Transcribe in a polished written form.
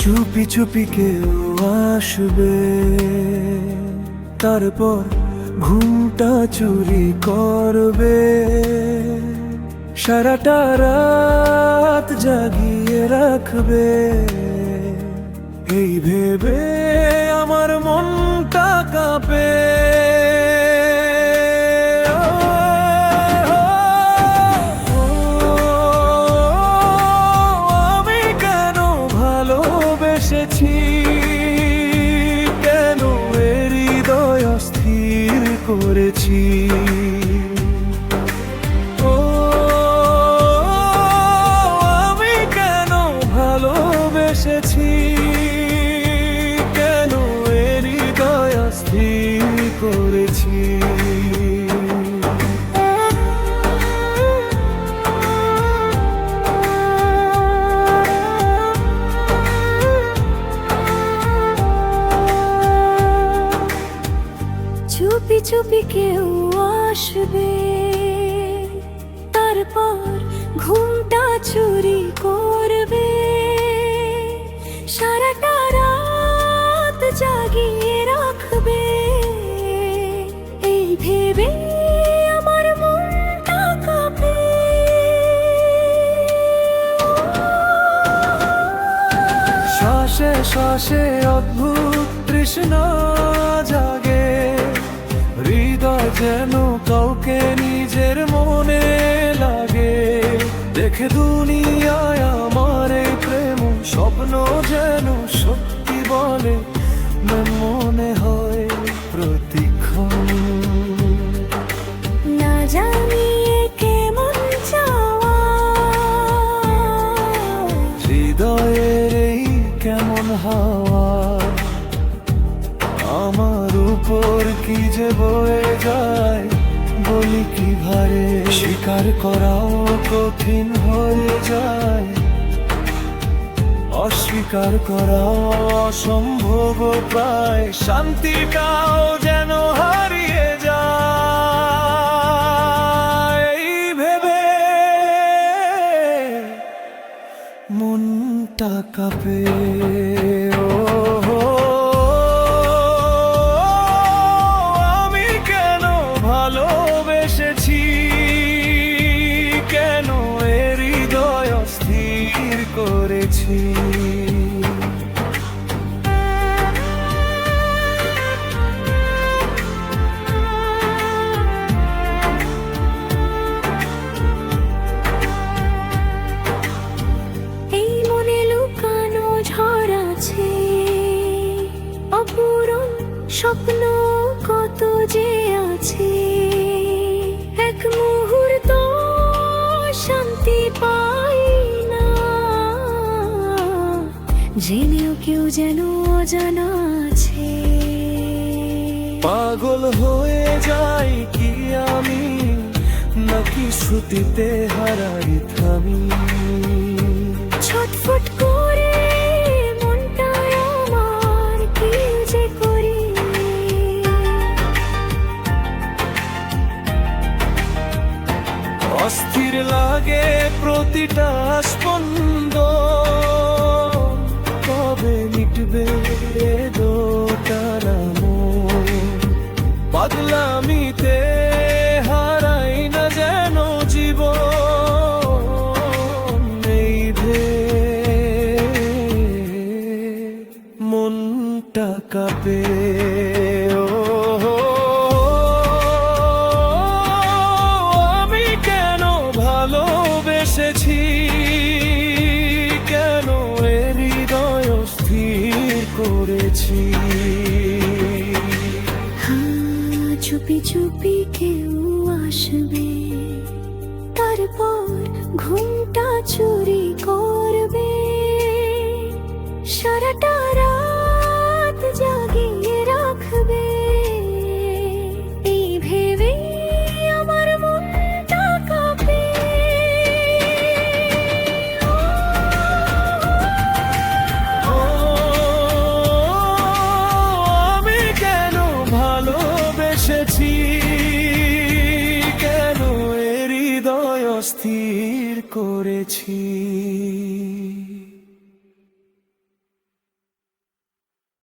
চুপি চুপি কেউ আসবে, তারপর ঘুমটা চুরি করবে, সারাটা রাত জাগিয়ে রাখবে। এই ভেবে আমার মনটা কাঁপে। আমি কেন ভালোবেসেছি, কেন এর হৃদয় অস্থির করেছি। আমি কেন ভালোবেসেছি, কেন এর হৃদয় অস্থির করেছি। চুপি চুপি কেউ আসবে, তারপর ঘুমটা চুরি করবে, সারাটা রাত জাগিয়ে রাখবে। এই ভেবে আমার মনটা কাঁপে। শ্বাসে শ্বাসে অদ্ভুত তৃষ্ণা জাগে, হৃদয় যেন কাউকে নিজের মনে লাগে। দেখে দুনিয়ায় আমার এই প্রেম স্বপ্ন যেন সত্যি বলে, মনে হয় প্রতিক্ষণ। না জানি এ কেমন চাওয়া, হৃদয়ের এই কেমন হাওয়া, আমার উপর কি যে বয়ে যায় বলি কি ভারে। স্বীকার করাও কঠিন হয়ে যায়, অস্বীকার করাও অসম্ভব প্রায়। শান্তিটাও যেন হারিয়ে যায়। এই ভেবে মনটা কাঁপে। আমি কেন ভালোবেসেছি, কেন এর হৃদয় অস্থির করেছি। এই মনে লুকানো ঝড় আছে, অপূরণ স্বপ্ন কত যে আছে। এক মুহূর্ত শান্তি পাই না, জেনেও কেউ যেন অজানা আছে। পাগল হয়ে যাই কি আমি, নাকি শ্রুতিতে হারাই থামি। ছটফট করে মনটা আমার কি যে করি। অস্থির লাগে প্রতিটা স্পন্দন, কবে মিটবে দোটানা মন। পাগলামিতে হারাই না যেন জীবন। এই মনটা কাঁপে। আমি কেন ভালোবেসেছি, কেন এর হৃদয় অস্থির করেছি। চুপি চুপি কেউ আসবে, তারপর ঘুমটা চুরি করবে, সারাটা রাত জাগিয়ে রাখবে। এই ভেবে আমার মনটা কাঁপে। আমি কেন ভালোবেসেছি, কেন এর হৃদয় অস্থির করেছি।